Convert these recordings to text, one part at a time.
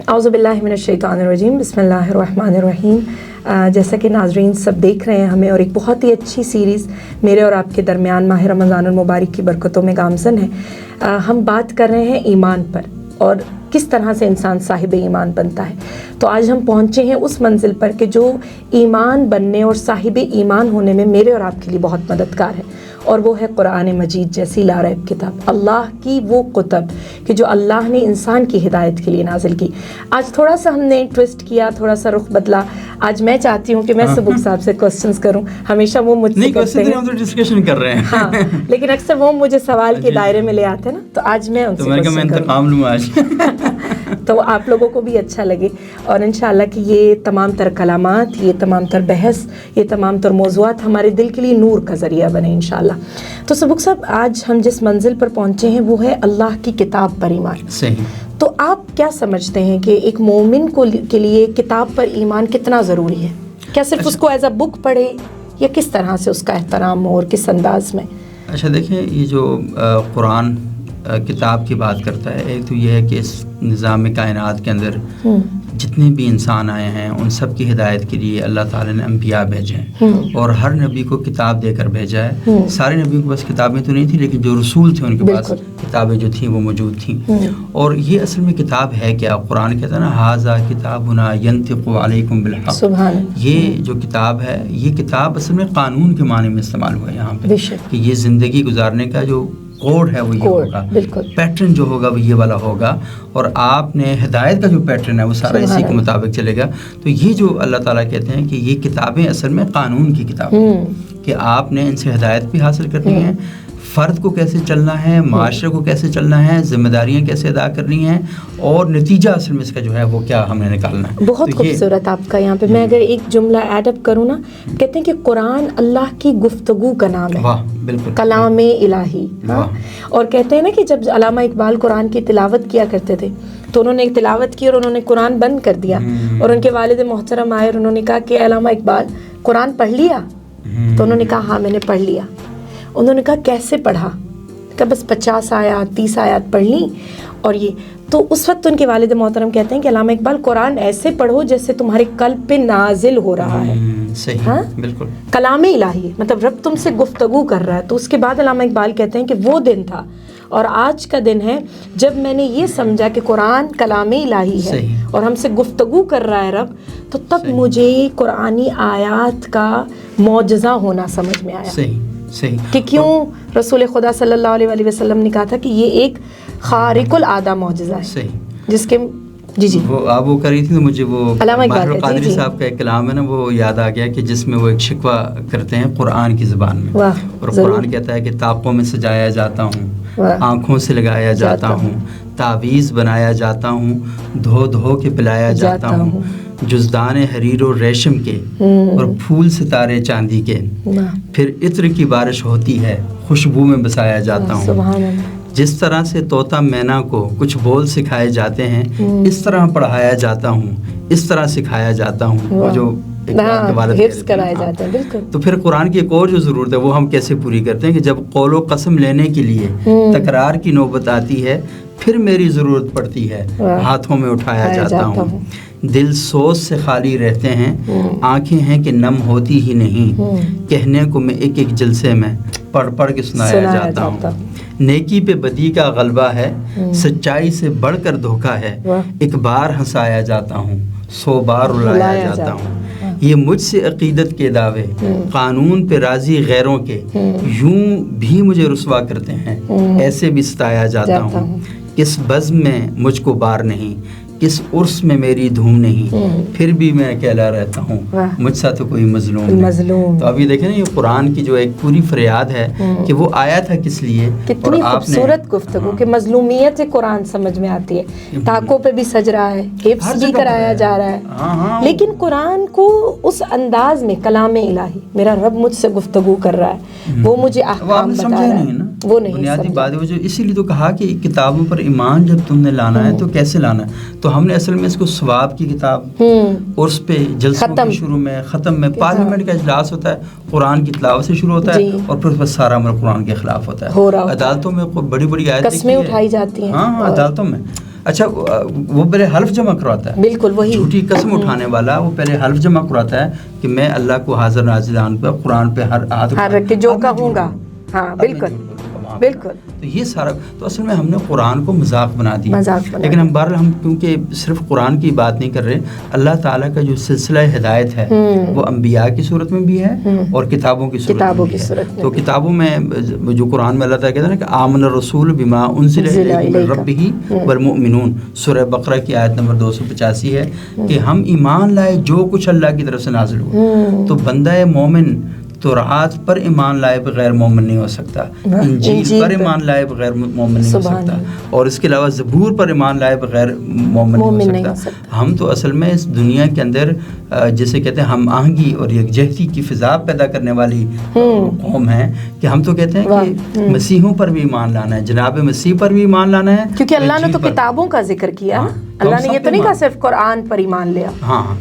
اعوذ باللہ من الشیطان الرجیم، بسم اللہ الرحمن الرحیم۔ جیسا کہ ناظرین سب دیکھ رہے ہیں ہمیں، اور ایک بہت ہی اچھی سیریز میرے اور آپ کے درمیان ماہ رمضان المبارک کی برکتوں میں گامزن ہے۔ ہم بات کر رہے ہیں ایمان پر اور کس طرح سے انسان صاحب ایمان بنتا ہے۔ تو آج ہم پہنچے ہیں اس منزل پر کہ جو ایمان بننے اور صاحب ایمان ہونے میں میرے اور آپ کے لیے بہت مددگار ہے، اور وہ ہے قرآن مجید جیسی لاریب کتاب، اللہ کی وہ کتب کہ جو اللہ نے انسان کی ہدایت کے لیے نازل کی۔ آج تھوڑا سا ہم نے ٹوسٹ کیا، تھوڑا سا رخ بدلا۔ آج میں چاہتی ہوں کہ میں سبق صاحب سے کوسچنز کروں، ہمیشہ وہ مجھ سے کرتے ہیں، ہم تو ڈسکشن کر رہے ہیں ہاں، لیکن اکثر وہ مجھے سوال کے دائرے میں لے آتے ہیں نا، تو آج میں ان سے میں انتقام لوں آج تو آپ لوگوں کو بھی اچھا لگے، اور انشاءاللہ کہ یہ تمام تر کلامات، یہ تمام تر بحث، یہ تمام تر موضوعات ہمارے دل کے لیے نور کا ذریعہ بنے انشاءاللہ۔ تو سبق صاحب، آج ہم جس منزل پر پہنچے ہیں وہ ہے اللہ کی کتاب پر ایمان۔ صحیح۔ تو آپ کیا سمجھتے ہیں کہ ایک مومن کے لیے کتاب پر ایمان کتنا ضروری ہے؟ کیا صرف اس کو ایز اے بک پڑھے، یا کس طرح سے اس کا احترام ہو اور کس انداز میں؟ اچھا دیکھیں، یہ جو قرآن کتاب کی بات کرتا ہے، ایک تو یہ ہے کہ اس نظام کائنات کے اندر جتنے بھی انسان آئے ہیں ان سب کی ہدایت کے لیے اللہ تعالیٰ نے انبیاء بھیجے ہیں، اور ہر نبی کو کتاب دے کر بھیجا ہے۔ سارے نبیوں کے پاس کتابیں تو نہیں تھیں، لیکن جو رسول تھے ان کے پاس کتابیں جو تھیں وہ موجود تھیں۔ اور یہ اصل میں کتاب ہے کیا؟ قرآن کہتا ہے نا، ھذا کتابنا ینطق علیکم بالحق۔ یہ جو کتاب ہے، یہ کتاب اصل میں قانون کے معنی میں استعمال ہوا ہے یہاں پہ، کہ یہ زندگی گزارنے کا جو کوڈ ہے وہ یہ ہوگا، پیٹرن جو ہوگا وہ یہ والا ہوگا، اور آپ نے ہدایت کا جو پیٹرن ہے وہ سارا اسی کے مطابق چلے گا۔ تو یہ جو اللہ تعالیٰ کہتے ہیں کہ یہ کتابیں اصل میں قانون کی کتاب ہیں، کہ آپ نے ان سے ہدایت بھی حاصل کرنی ہے، فرد کو کیسے چلنا ہے، معاشرے کو کیسے چلنا ہے، ذمہ داریاں کیسے ادا کرنی ہیں، اور نتیجہ اصل میں اس کا جو ہے وہ کیا ہم نے نکالنا ہے۔ بہت خوبصورت آپ کا یہاں پہ میں اگر ایک جملہ ایڈ اپ کروں نا، کہتے ہیں کہ قرآن اللہ کی گفتگو کا نام ہے، واہ بالکل، کلام الہی۔ اور کہتے ہیں نا کہ جب علامہ اقبال قرآن کی تلاوت کیا کرتے تھے تو انہوں نے ایک تلاوت کی اور انہوں نے قرآن بند کر دیا، اور ان کے والد محترم آئے اور انہوں نے کہا کہ علامہ اقبال قرآن پڑھ لیا؟ تو انہوں نے کہا ہاں میں نے پڑھ لیا۔ انہوں نے کہا کیسے پڑھا؟ کہ بس 50 آیات 30 آیات پڑھ لیں، اور یہ تو اس وقت ان کے والد محترم کہتے ہیں کہ علامہ اقبال قرآن ایسے پڑھو جیسے تمہارے قلب پہ نازل ہو رہا ہے۔ صحیح، ہاں بالکل، کلام الہی، مطلب رب تم سے گفتگو کر رہا ہے۔ تو اس کے بعد علامہ اقبال کہتے ہیں کہ وہ دن تھا اور آج کا دن ہے جب میں نے یہ سمجھا کہ قرآن کلام الہی ہے اور ہم سے گفتگو کر رہا ہے رب، تو تب مجھے قرآنی آیات کا معجزہ ہونا سمجھ میں آیا۔ صحیح، کہ کیوں رسول خدا صلی اللہ علیہ وسلم نے کہا تھا کہ یہ ایک خارق العادہ معجزہ ہے۔ صحیح، جس کے جی وہ آپ وہ کر رہی تھی تو مجھے وہ ماہر قادری صاحب کا ایک کلام ہے نا، وہ یاد آ گیا کہ جس میں وہ ایک شکوہ کرتے ہیں قرآن کی زبان میں، اور قرآن کہتا ہے کہ طاقوں میں سجایا جاتا ہوں، آنکھوں سے لگایا جاتا ہوں، تعویذ بنایا جاتا ہوں، دھو دھو کے پلایا جاتا ہوں، جزدان حریر و ریشم کے اور پھول ستارے چاندی کے، پھر عطر کی بارش ہوتی ہے، خوشبو میں بسایا جاتا ہوں، جس طرح سے طوطا مینا کو کچھ بول سکھائے جاتے ہیں، اس طرح پڑھایا جاتا ہوں، اس طرح سکھایا جاتا ہوں، جو حفظ کرایا جاتا ہے۔ بالکل، تو پھر قرآن کی ایک اور جو ضرورت ہے وہ ہم کیسے پوری کرتے ہیں کہ جب قول و قسم لینے کے لیے تکرار کی نوبت آتی ہے، پھر میری ضرورت پڑتی ہے، ہاتھوں میں اٹھایا جاتا ہوں، دل سوز سے خالی رہتے ہیں، آنکھیں ہیں کہ نم ہوتی ہی نہیں، کہنے کو میں ایک ایک جلسے میں پڑھ پڑھ کے سنایا جاتا ہوں، نیکی پہ بدی کا غلبہ ہے، سچائی سے بڑھ کر دھوکا ہے، ایک بار ہنسایا جاتا ہوں، 100 بار رلایا جاتا ہوں، یہ مجھ سے عقیدت کے دعوے قانون پہ راضی غیروں کے یوں بھی مجھے رسوا کرتے ہیں، ایسے بھی ستایا جاتا ہوں، کس بزم میں مجھ کو بار نہیں، کس عرس میں میری دھوم نہیں، پھر بھی میں اکیلا رہتا ہوں، مجھ سا تو کوئی مظلوم نہیں۔ تو ابھی دیکھیں نا، یہ قرآن کی جو ایک پوری فریاد ہے کہ وہ آیا تھا کس لیے، کتنی خوبصورت گفتگو کہ مظلومیت سے قرآن سمجھ میں آتی ہے، تاکوں پہ بھی سج رہا ہے، حفظ بھی کرایا جا رہا ہے، لیکن قرآن کو اس انداز میں کلام الہی، میرا رب مجھ سے گفتگو کر رہا ہے، وہ مجھے احکام بتا رہا ہے، وہ نہیں بنیادی بات ہے، اسی لیے تو کہا کہ کتابوں پر ایمان جب تم نے لانا ہے تو کیسے لانا ہے۔ تو ہم نے اصل میں اس کو ثواب کی کتاب، اور اس پہ جلسوں کے شروع میں ختم میں پارلیمنٹ کا اجلاس ہوتا ہے، قرآن کی تلاوت سے شروع ہوتا ہے، اور پھر اس پر سارا عمل قرآن کے خلاف ہوتا ہے، عدالتوں میں بڑی بڑی آیتیں قسمیں اٹھائی جاتی ہیں، ہاں عدالتوں میں اچھا وہ پہلے حلف جمع کرواتا ہے, بالکل وہی جھوٹی قسم اٹھانے والا وہ پہلے حلف جمع کرواتا ہے کہ میں اللہ کو حاضر نازلان پہ قرآن پہ ہاتھ رکھ کے جو کہوں گا. ہاں بالکل بالکل. تو یہ سارا تو اصل میں ہم نے قرآن کو مذاق بنا دیا. لیکن ہم بہرحال ہم کیونکہ صرف قرآن کی بات نہیں کر رہے, اللہ تعالیٰ کا جو سلسلہ ہدایت ہے وہ انبیاء کی صورت میں بھی ہے اور کتابوں کی صورت میں بھی ہے. تو کتابوں میں جو قرآن میں اللہ تعالیٰ کہتا ہے نا کہ آمن الرسول بما انزل الیہ من ربہ والمؤمنون, سورہ بقرہ کی آیت نمبر 285 ہے کہ ہم ایمان لائے جو کچھ اللہ کی طرف سے نازل ہوا. تو بندہ مومن تورات پر ایمان لائے بغیر مومن نہیں ہو سکتا, انجیل پر ایمان لائے بغیر مومن نہیں ہو سکتا, اور اس کے علاوہ زبور پر ایمان لائے بغیر مومن نہیں ہو سکتا. ہم تو اصل میں اس دنیا کے اندر جسے کہتے ہیں ہم آہنگی اور یکجہتی کی فضا پیدا کرنے والی قوم ہیں کہ ہم تو کہتے ہیں کہ مسیحوں پر بھی ایمان لانا ہے, جناب مسیح پر بھی ایمان لانا ہے, کیونکہ اللہ نے تو کتابوں کا ذکر کیا. اللہ نے یہ تو نہیں کہا صرف قرآن پر ایمان لیا.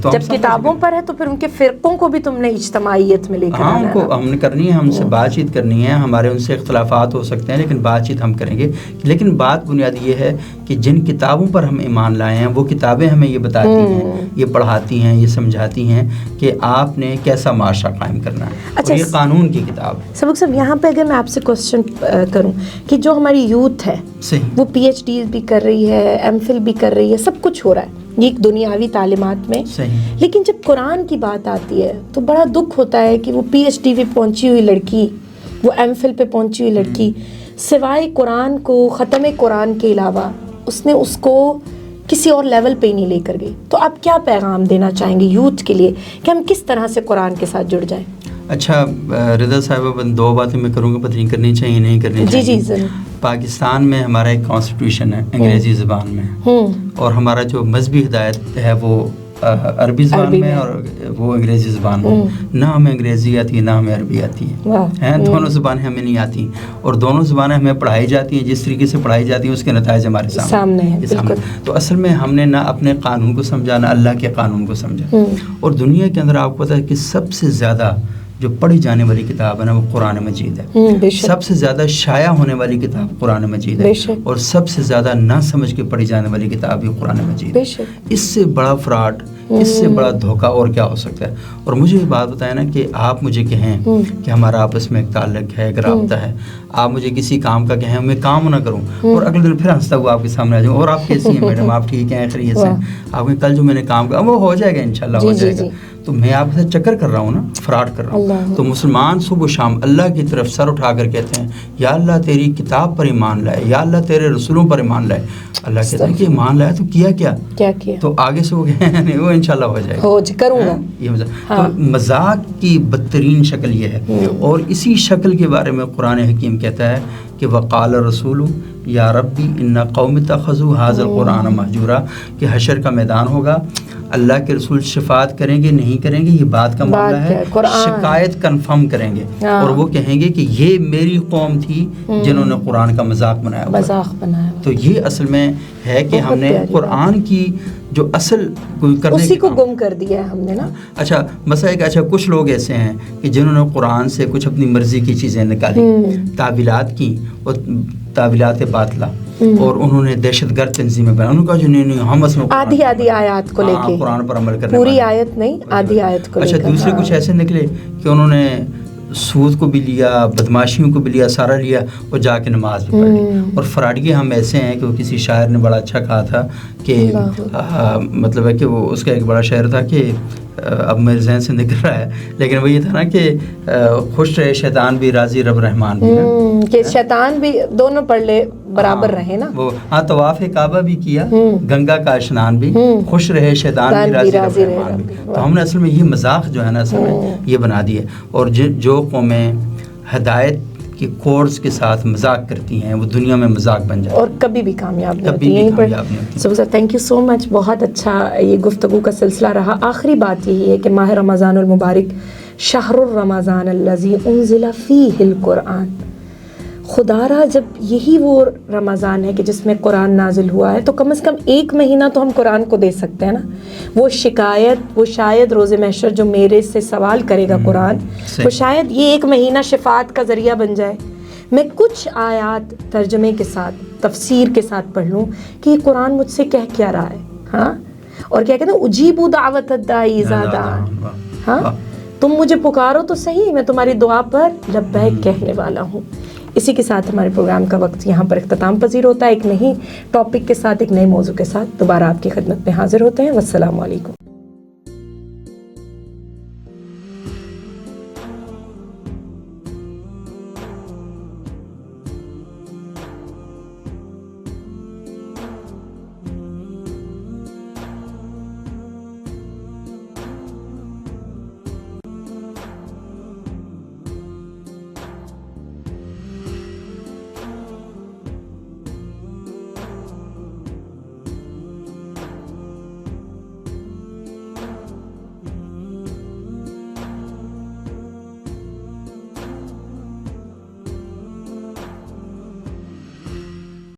جب کتابوں پر ہے تو پھر ان کے فرقوں کو بھی تم نے اجتماعیت میں لے کر آنا ہے. کو ہم نے کرنی ہے, ہم سے بات چیت کرنی ہے, ہمارے ان سے اختلافات ہو سکتے ہیں لیکن بات چیت ہم کریں گے. لیکن بات بنیادی یہ ہے کہ جن کتابوں پر ہم ایمان لائے ہیں وہ کتابیں ہمیں یہ بتاتی ہیں, یہ پڑھاتی ہیں, یہ سمجھاتی ہیں کہ آپ نے کیسا معاشرہ قائم کرنا ہے. اچھا, یہ قانون کی کتاب. سبق صاحب یہاں پہ اگر میں آپ سے کوشچن کروں کہ جو ہماری یوتھ ہے وہ پی ایچ ڈیز بھی کر رہی ہے, ایم فل بھی کر رہی ہے, سب کچھ ہو رہا ہے یہ دنیاوی تعلیمات میں, لیکن جب قرآن کی بات آتی ہے تو بڑا دکھ ہوتا ہے کہ وہ پی ایچ ڈی پہ پہنچی ہوئی لڑکی, وہ ایم فل پہ پہنچی ہوئی لڑکی, سوائے قرآن کو ختم قرآن کے علاوہ اس نے اس کو کسی اور لیول پہ ہی نہیں لے کر گئی. تو آپ کیا پیغام دینا چاہیں گے یوتھ کے لیے کہ ہم کس طرح سے قرآن کے ساتھ جڑ جائیں؟ اچھا رضا صاحبہ, دو باتیں میں کروں گا, پتہ نہیں کرنی چاہیے نہیں کرنی چاہیے. جی ضرور. پاکستان میں ہمارا ایک کانسٹیٹیوشن ہے انگریزی زبان میں, اور ہمارا جو مذہبی ہدایت ہے وہ عربی زبان میں اور وہ انگریزی زبان میں. نہ ہمیں انگریزی آتی ہے نہ ہمیں عربی آتی ہے, دونوں زبانیں ہمیں نہیں آتی, اور دونوں زبانیں ہمیں پڑھائی جاتی ہیں جس طریقے سے پڑھائی جاتی ہیں اس کے نتائج ہمارے سامنے ہیں. تو اصل میں ہم نے نہ اپنے قانون کو سمجھا نہ اللہ کے قانون کو سمجھا. اور دنیا کے اندر آپ کو پتہ ہے کہ سب سے زیادہ جو پڑھی جانے والی کتاب ہے نا وہ قرآن مجید ہے. سب سے زیادہ شائع ہونے والی کتاب قرآن مجید ہے, اور سب سے زیادہ نہ سمجھ کے پڑھی جانے والی کتاب بھی قرآن مجید ہے. اس سے بڑا فراڈ, اس سے بڑا دھوکہ اور کیا ہو سکتا ہے؟ اور مجھے یہ بات بتائیں نا کہ آپ مجھے کہیں کہ ہمارا آپس میں ایک تعلق ہے, ایک رابطہ ہے, آپ مجھے کسی کام کا کہیں میں کام نہ کروں اور اگلے دن پھر ہنستا ہوا آپ کے سامنے آ جاؤں, اور آپ کیسی ہیں میڈم, آپ ٹھیک ہیں, خیریت سے, آپ کے کل جو میں نے کام کیا وہ ہو جائے گا انشاءاللہ ہو جائے گا. تو میں آپ کے ساتھ چکر کر رہا ہوں نا, فراڈ کر رہا ہوں. تو مسلمان صبح و شام اللہ کی طرف سر اٹھا کر کہتے ہیں یا اللہ تیری کتاب پر ایمان لائے, یا اللہ تیرے رسولوں پر ایمان لائے. اللہ کہتا ہے کہ ایمان لایا تو کیا کیا, تو آگے سے وہ نہیں وہ انشاءاللہ ہو جائے گا, کروں گا. یہ تو مذاق کی بدترین شکل یہ ہے, اور اسی شکل کے بارے میں قرآن حکیم کہتا ہے کہ وقال الرسول یا ربی ان قوم اتخذوا ھذا القرآن مہجورا, کہ حشر کا میدان ہوگا, اللہ کے رسول شفاعت کریں گے نہیں کریں گے یہ بات کا معاملہ ہے, شکایت کنفرم کریں گے, اور وہ کہیں گے کہ یہ میری قوم تھی جنہوں نے قرآن کا مذاق بنایا. تو یہ اصل میں ہے کہ ہم نے قرآن کی جو اصل کرنے اسی کو گم کر دیا ہے ہم نے نا. اچھا مسئلہ ہے کہ اچھا کچھ لوگ ایسے ہیں کہ جنہوں نے قرآن سے کچھ اپنی مرضی کی چیزیں نکالی, تعویلات کی, اور تعویلات باطلہ, اور انہوں نے دہشت گرد تنظیمیں بنا. انہوں نے کہا جو نہیں ہم اس میں آدھی آیات کو لے کے قرآن پر عمل کرنے, پوری آیت نہیں آدھی آیت کو. اچھا دوسرے کچھ ایسے نکلے کہ انہوں نے سود کو بھی لیا, بدماشیوں کو بھی لیا, سارا لیا, اور جا کے نماز بھی پڑھ لی. اور فراڈی ہم ایسے ہیں کہ وہ کسی شاعر نے بڑا اچھا کہا تھا کہ مطلب ہے کہ وہ اس کا ایک بڑا شعر تھا کہ اب میرے ذہن سے نکل رہا ہے, لیکن وہ یہ تھا نا کہ خوش رہے شیطان بھی راضی رب رحمان بھی, کہ شیطان بھی دونوں پڑھ لے برابر رہے نا. وہ طواف کعبہ بھی کیا, گنگا کا اشنان بھی, خوش رہے شیطان بھی راضی رب رحمان بھی. تو ہم نے اصل میں یہ مذاق جو ہے نا اصل میں یہ بنا دی ہے. اور جو قومیں ہدایت کے کورس کے ساتھ مذاق کرتی ہیں وہ دنیا میں مذاق بن جاتی ہیں اور کبھی بھی کامیاب نہیں ہوتی. سو سر تھینک یو سو مچ, بہت اچھا یہ گفتگو کا سلسلہ رہا. آخری بات یہی ہے کہ ماہ رمضان المبارک شہر الرمضان الذی انزل فیہ القرآن, خدا را جب یہی وہ رمضان ہے کہ جس میں قرآن نازل ہوا ہے تو کم از کم ایک مہینہ تو ہم قرآن کو دے سکتے ہیں نا. وہ شکایت, وہ شاید روز محشر جو میرے سے سوال کرے گا قرآن, وہ شاید یہ ایک مہینہ شفاعت کا ذریعہ بن جائے. میں کچھ آیات ترجمے کے ساتھ تفسیر کے ساتھ پڑھ لوں کہ یہ قرآن مجھ سے کہہ کیا رہا ہے. ہاں اور کیا کہتے ہیں اجیبوا دعوت الداعی اذا دعان. ہاں تم مجھے پکارو تو صحیح, میں تمہاری دعا پر لبیک کہنے والا ہوں. اسی کے ساتھ ہمارے پروگرام کا وقت یہاں پر اختتام پذیر ہوتا ہے. ایک نئی ٹاپک کے ساتھ, ایک نئے موضوع کے ساتھ دوبارہ آپ کی خدمت میں حاضر ہوتے ہیں. والسلام علیکم.